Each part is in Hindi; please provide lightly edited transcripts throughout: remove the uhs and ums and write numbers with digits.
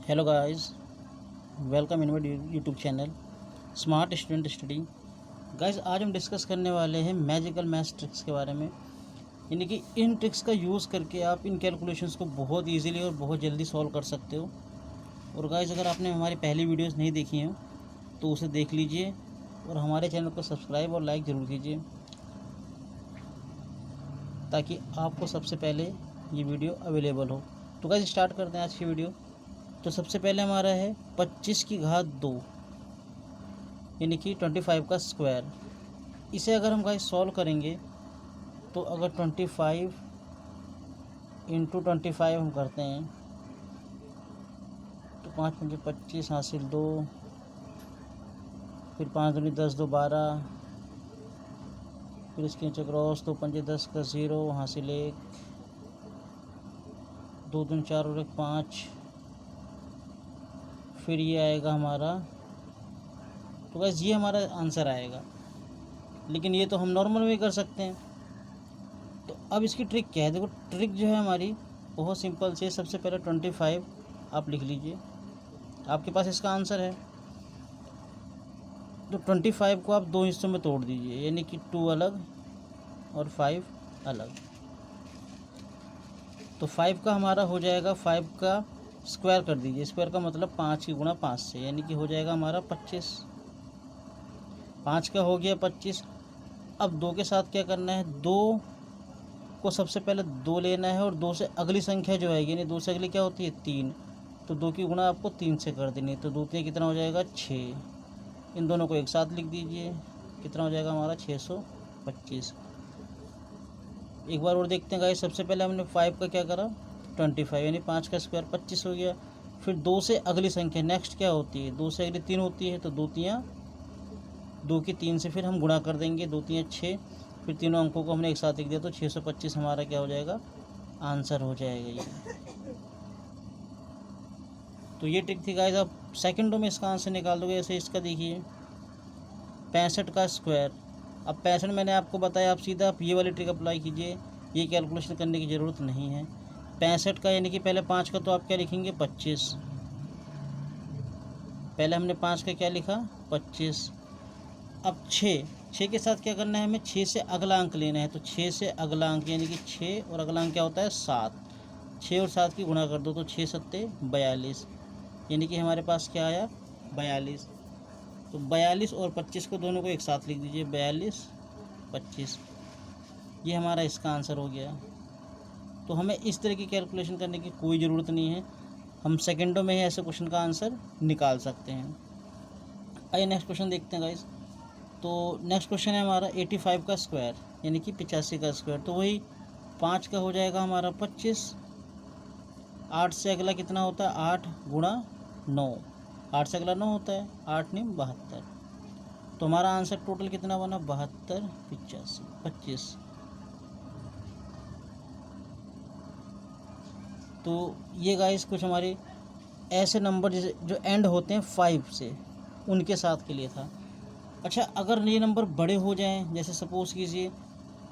Hello guys, welcome in my YouTube channel smart student study. Guys, आज हम डिस्कस करने वाले हैं मैजिकल मैथ्स ट्रिक्स के बारे में। यानी कि इन ट्रिक्स का यूज़ करके आप इन कैलकुलेशंस को बहुत इजीली और बहुत जल्दी सॉल्व कर सकते हो। और गाइस, अगर आपने हमारी पहली वीडियोस नहीं देखी हैं तो उसे देख लीजिए और हमारे चैनल को सब्सक्राइब और लाइक ज़रूर कीजिए ताकि आपको सबसे पहले ये वीडियो अवेलेबल हो। तो गाइस, स्टार्ट करते हैं आज की वीडियो। तो सबसे पहले हमारा है 25 की घात 2 यानी कि 25 का स्क्वायर। इसे अगर हम गाइस सॉल्व करेंगे तो अगर 25 इंटू 25 हम करते हैं तो 5 पंजे 25 हासिल 2, फिर 5 दूनी 10 2 12, फिर इसके नीचे क्रॉस 2 पंजे 10 का 0 हासिल 1, 2 दूनी 4 और 1 5, फिर ये आएगा हमारा। तो गाइस, ये हमारा आंसर आएगा, लेकिन ये तो हम नॉर्मल में कर सकते हैं। तो अब इसकी ट्रिक क्या है? देखो, ट्रिक जो है हमारी बहुत सिंपल से। सबसे पहले 25 आप लिख लीजिए, आपके पास इसका आंसर है। तो 25 को आप दो हिस्सों में तोड़ दीजिए, यानी कि 2 अलग और 5 अलग। तो 5 का हमारा हो जाएगा, 5 का स्क्वायर कर दीजिए। स्क्वायर का मतलब 5 की गुणा 5 से, यानी कि हो जाएगा हमारा 25। 5 का हो गया 25। अब 2 के साथ क्या करना है? 2 को सबसे पहले 2 लेना है और 2 से अगली संख्या जो आएगी, यानी 2 से अगली क्या होती है? 3। तो 2 की गुणा आपको 3 से कर देनी है। तो 2 3 कितना हो जाएगा? 6। इन दोनों को एक साथ लिख दीजिए, कितना हो जाएगा हमारा? 625। एक बार और देखते हैं गाइस। सबसे पहले हमने 5 का क्या करा? 25, यानी 5 का स्क्वायर 25 हो गया। फिर 2 से अगली संख्या नेक्स्ट क्या होती है? 2 से अगली 3 होती है। तो 2 तियाँ 2 की 3 से फिर हम गुणा कर देंगे, 2 तियाँ 6। फिर तीनों अंकों को हमने एक साथ लिख दिया, तो 625 हमारा क्या हो जाएगा? आंसर हो जाएगा ये। तो ये ट्रिक थी गाइस। आप सेकंडों में इसका आंसर निकाल दोगे। ऐसे इसका देखिए 65 का स्क्वायर। अब 65 मैंने आपको बताया, आप सीधा आप ये वाली ट्रिक अप्लाई कीजिए, ये कैलकुलेशन करने की ज़रूरत नहीं है। 65 का यानी कि पहले 5 का तो आप क्या लिखेंगे? 25। पहले हमने 5 का क्या लिखा? 25। अब 6 के साथ क्या करना है हमें? 6 से अगला अंक लेना है। तो 6 से अगला अंक यानी कि 6 और अगला अंक क्या होता है? 7। 6 और 7 की गुणा कर दो, तो 6 सत्ते 42, यानी कि हमारे पास क्या आया? 42। तो 42 और 25 को दोनों को एक साथ लिख दीजिए, 42 25। ये हमारा इसका आंसर हो गया। तो हमें इस तरह की कैलकुलेशन करने की कोई ज़रूरत नहीं है, हम सेकंडों में ही ऐसे क्वेश्चन का आंसर निकाल सकते हैं। आइए नेक्स्ट क्वेश्चन देखते हैं गाइस। तो नेक्स्ट क्वेश्चन है हमारा 85 का स्क्वायर, यानी कि 85 का स्क्वायर। तो वही 5 का हो जाएगा हमारा 25। 8 से अगला कितना होता है? 8 गुणा 9। 8 से अगला 9 होता है, 8 नहीं 72। तो हमारा आंसर टोटल कितना बना? 72 85 25। तो ये गाइस कुछ हमारे ऐसे नंबर जैसे जो एंड होते हैं 5 से, उनके साथ के लिए था। अच्छा, अगर ये नंबर बड़े हो जाएं, जैसे सपोज़ कीजिए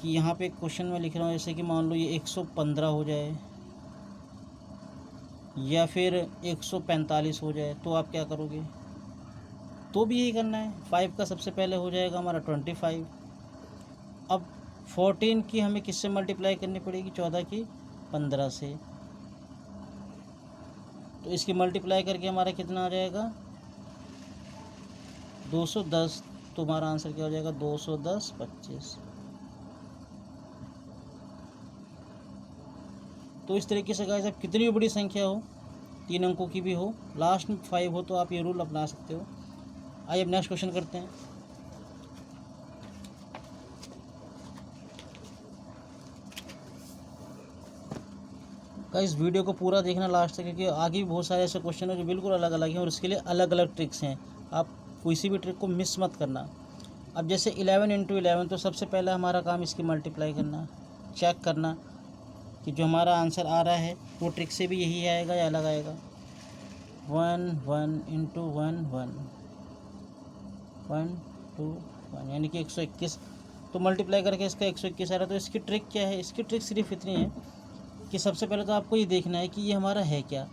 कि यहाँ पे क्वेश्चन में लिख रहा हूँ, जैसे कि मान लो ये 115 हो जाए या फिर 145 हो जाए, तो आप क्या करोगे? तो भी यही करना है। 5 का सबसे पहले हो जाएगा हमारा 25। अब 14 की हमें किससे मल्टीप्लाई करनी पड़ेगी? 14 की 15 से। तो इसकी मल्टीप्लाई करके हमारा कितना आ जाएगा? 210। तो हमारा आंसर क्या हो जाएगा? 210 25। तो इस तरीके से गाइस, आप कितनी भी बड़ी संख्या हो, 3 अंकों की भी हो, लास्ट में 5 हो, तो आप ये रूल अपना सकते हो। आइए अब नेक्स्ट क्वेश्चन करते हैं। गाइस, वीडियो को पूरा देखना लास्ट तक, क्योंकि आगे भी बहुत सारे ऐसे क्वेश्चन हैं जो बिल्कुल अलग अलग हैं और इसके लिए अलग अलग ट्रिक्स हैं। आप किसी भी ट्रिक को मिस मत करना। अब जैसे 11 इंटू 11, तो सबसे पहला हमारा काम इसकी मल्टीप्लाई करना, चेक करना कि जो हमारा आंसर आ रहा है वो ट्रिक से भी यही आएगा या अलग आएगा। 1 1 इंटू 1 1 1 2 1, यानी कि 121। तो मल्टीप्लाई करके इसका 121 आ रहा है। तो इसकी ट्रिक क्या है? इसकी ट्रिक सिर्फ इतनी है कि सबसे पहले तो आपको ये देखना है कि ये हमारा है क्या।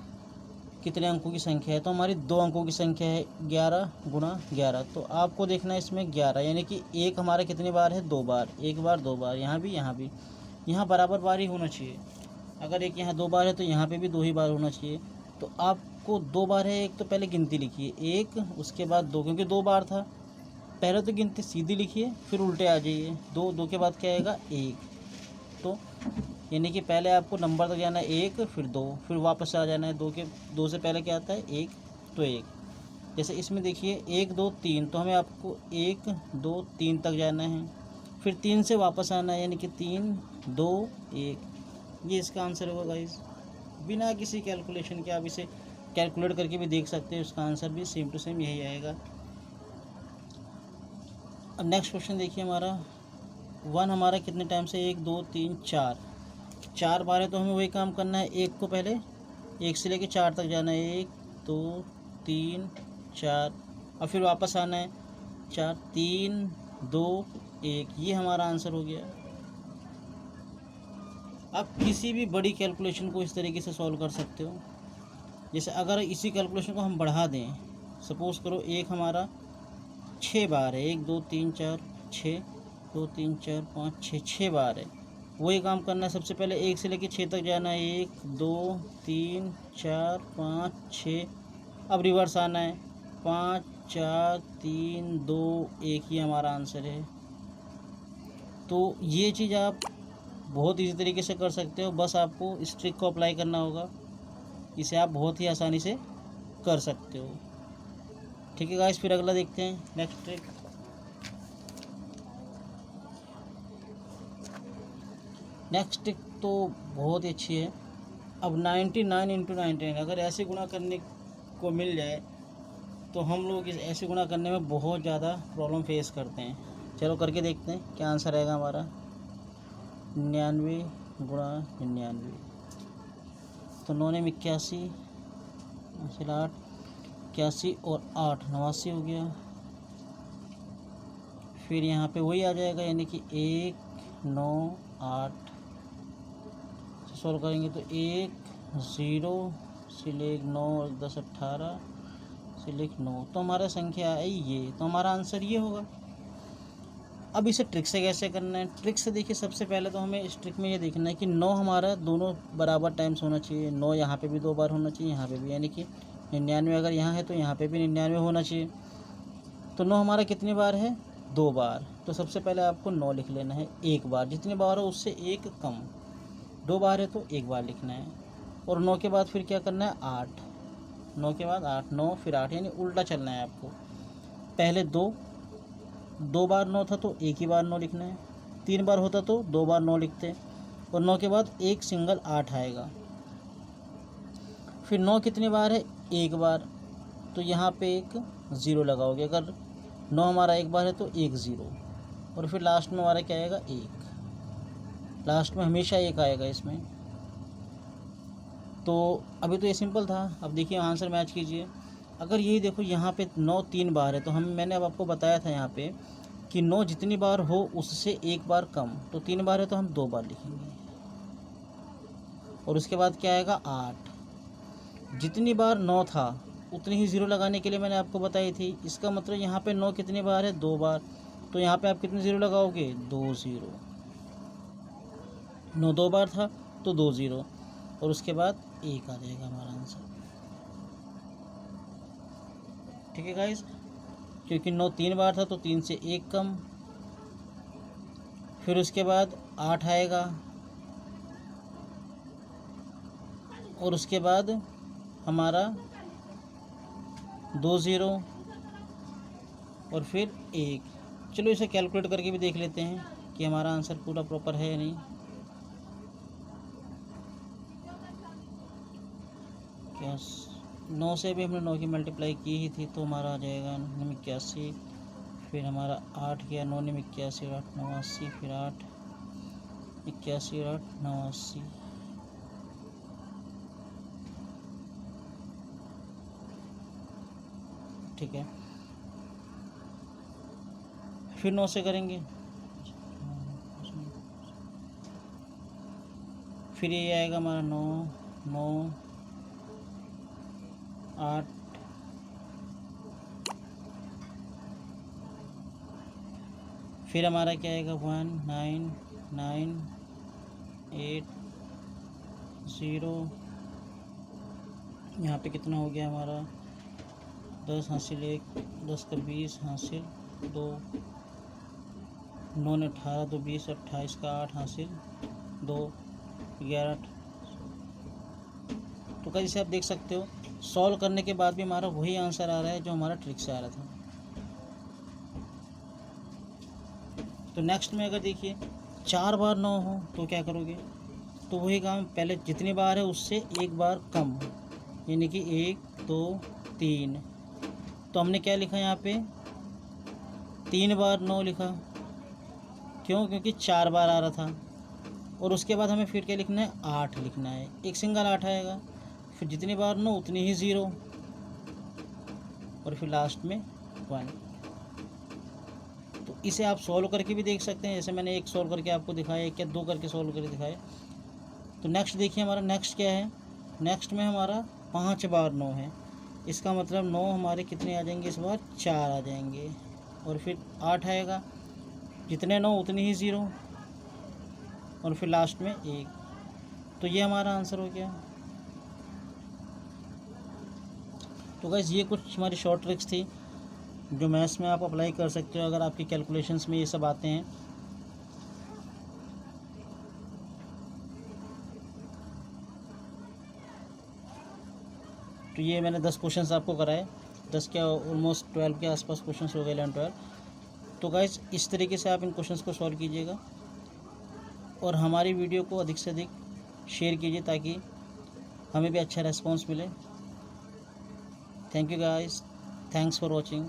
कितने अंकों की संख्या है, तो हमारी 2 अंकों की संख्या है 11 गुणा 11। तो आपको देखना है इसमें 11 यानी कि एक हमारा कितनी बार है, 2 बार, एक बार 2 बार, यहाँ भी, यहाँ बराबर बार ही होना चाहिए। अगर एक यहाँ 2 बार है तो यहाँ पे भी 2 ही बार होना चाहिए। तो आपको 2 बार है एक, तो पहले गिनती लिखिए 1, उसके बाद 2, क्योंकि 2 बार था। पहले तो गिनती सीधी लिखिए, फिर उल्टे आ जाइए, 2, 2 के बाद क्या आएगा 1। तो यानी कि पहले आपको नंबर तक जाना है 1, फिर 2, फिर वापस आ जाना है 2 से पहले क्या आता है 1, तो 1। जैसे इसमें देखिए 1 2 3, तो हमें आपको 1 2 3 तक जाना है, फिर 3 से वापस आना है, यानी कि 3 2 1। ये इसका आंसर होगा गाइस। बिना किसी कैलकुलेशन के आप इसे कैलकुलेट करके भी देख सकते हैं, उसका आंसर भी सेम टू सेम यही आएगा। अब नेक्स्ट क्वेश्चन देखिए हमारा 1 हमारा कितने टाइम से 1 2 3 4 बार है, तो हमें वही काम करना है। 1 को पहले 1 से लेके 4 तक जाना है, 1 2 3 4, और फिर वापस आना है 4 3 2 1। ये हमारा आंसर हो गया। आप किसी भी बड़ी कैलकुलेशन को इस तरीके से सॉल्व कर सकते हो। जैसे अगर इसी कैलकुलेशन को हम बढ़ा दें, सपोज़ करो एक हमारा 6 बार है, 1 2 3 4 6, 2 3 4 5 6, 6 बार है। वही काम करना है, सबसे पहले 1 से लेकर 6 तक जाना है, 1 2 3 4 5 6, अब रिवर्स आना है 5 4 3 2 1। ये हमारा आंसर है। तो ये चीज़ आप बहुत इजी तरीके से कर सकते हो, बस आपको इस ट्रिक को अप्लाई करना होगा। इसे आप बहुत ही आसानी से कर सकते हो। ठीक है गाइस, फिर अगला देखते हैं नेक्स्ट ट्रिक। नेक्स्ट ट्रिक तो बहुत ही अच्छी है। अब 99 इंटू 99 अगर ऐसे गुणा करने को मिल जाए तो हम लोग इस ऐसे गुणा करने में बहुत ज़्यादा प्रॉब्लम फेस करते हैं। चलो करके देखते हैं क्या आंसर आएगा हमारा। 99 गुणा 99, तो 9 ने 81, 8 81 और 8 89 हो गया। फिर यहाँ पे वही आ जाएगा, यानी कि 1 9 8 सॉल्व करेंगे तो 1 0 से लेकर 9 और 10 18 से लेकर 9, तो हमारा संख्या है ये, तो हमारा आंसर ये होगा। अब इसे ट्रिक से कैसे करना है। ट्रिक से देखिए, सबसे पहले तो हमें इस ट्रिक में ये देखना है कि 9 हमारा दोनों बराबर टाइम्स होना चाहिए। 9 यहाँ पे भी 2 बार होना चाहिए, यहाँ पे भी, यानी कि 99 अगर यहाँ है तो यहाँ पे भी 99 होना चाहिए। तो 9 हमारा कितनी बार है, 2 बार। तो सबसे पहले आपको 9 लिख लेना है, 1 बार, जितनी बार हो उससे 1 कम। 2 बार है तो 1 बार लिखना है। और 9 के बाद फिर क्या करना है, 8। 9 के बाद 8, 9 फिर 8, यानी उल्टा चलना है आपको। पहले 2 बार 9 था तो 1 ही बार 9 लिखना है। 3 बार होता तो 2 बार 9 लिखते, और 9 के बाद एक सिंगल 8 आएगा। फिर 9 कितनी बार है, 1 बार, तो यहाँ पे एक 0 लगाओगे। अगर 9 हमारा 1 बार है तो 1 0, और फिर लास्ट में हमारा क्या आएगा, 1। लास्ट में हमेशा 1 आएगा इसमें। तो अभी तो ये सिंपल था। अब देखिए आंसर मैच कीजिए। अगर यही देखो यहाँ पे 9 3 बार है, तो मैंने अब आपको बताया था यहाँ पे कि 9 जितनी बार हो उससे 1 बार कम। तो 3 बार है तो हम 2 बार लिखेंगे, और उसके बाद क्या आएगा, 8। जितनी बार 9 था उतनी ही 0 लगाने के लिए मैंने आपको बताई थी। इसका मतलब यहाँ पे 9 कितनी बार है, 2 बार। तो यहाँ पे आप कितने 0 लगाओगे, 2 0। 9 2 बार था तो 2 0, और उसके बाद 1 आ जाएगा हमारा आंसर। ठीक है गाइस, क्योंकि 9 3 बार था तो 3 से 1 कम। फिर उसके बाद 8 आएगा, और उसके बाद हमारा 2 0, और फिर 1। चलो इसे कैलकुलेट करके भी देख लेते हैं कि हमारा आंसर पूरा प्रॉपर है या नहीं। क्या 9 से भी हमने 9 की मल्टीप्लाई की ही थी, तो हमारा आ जाएगा 81। फिर हमारा 8 किया, 9 ने 81 और 8 89, फिर 8 81 और 8 89। ठीक है, फिर 9 से करेंगे, फिर ये आएगा हमारा 9 9 8, फिर हमारा क्या आएगा 1 9 9 8 0, यहाँ पे कितना हो गया हमारा 10 हासिल 1, 10 का 20 हासिल 2, 9 ने 18, 2 20, 28 का 8 हासिल 2, 11। तो कहीं से आप देख सकते हो सॉल्व करने के बाद भी हमारा वही आंसर आ रहा है जो हमारा ट्रिक से आ रहा था। तो नेक्स्ट में अगर देखिए 4 बार 9 हो तो क्या करोगे, तो वही काम पहले जितनी बार है उससे एक बार कम, यानी कि 1 2 3। तो हमने क्या लिखा यहाँ पे 3 बार 9 लिखा, क्यों, क्योंकि 4 बार आ रहा था। और उसके बाद हमें फिर क्या लिखना है 8 लिखना है, एक सिंगल 8 आएगा, फिर जितनी बार 9 उतनी ही 0, और फिर लास्ट में 1। तो इसे आप सॉल्व करके भी देख सकते हैं, जैसे मैंने एक सॉल्व करके आपको दिखाया, एक या 2 करके सॉल्व करके दिखाए। तो नेक्स्ट देखिए हमारा नेक्स्ट क्या है, नेक्स्ट में हमारा 5 बार 9 है, इसका मतलब 9 हमारे कितने आ जाएंगे, इस बार 4 आ जाएंगे, और फिर 8 आएगा, जितने 9 उतनी ही 0, और फिर लास्ट में 1। तो ये हमारा आंसर हो गया। तो गाइस ये कुछ हमारी शॉर्ट ट्रिक्स थी जो मैथ्स में आप अप्लाई कर सकते हो अगर आपकी कैलकुलेशंस में ये सब आते हैं। तो ये मैंने 10 क्वेश्चंस आपको कराए, 10 क्या ऑलमोस्ट 12 के आसपास क्वेश्चंस हो गए, 11-12। तो गाइस इस तरीके से आप इन क्वेश्चंस को सॉल्व कीजिएगा और हमारी वीडियो को अधिक से अधिक शेयर कीजिए ताकि हमें भी अच्छा रेस्पॉन्स मिले। Thank you guys, thanks for watching.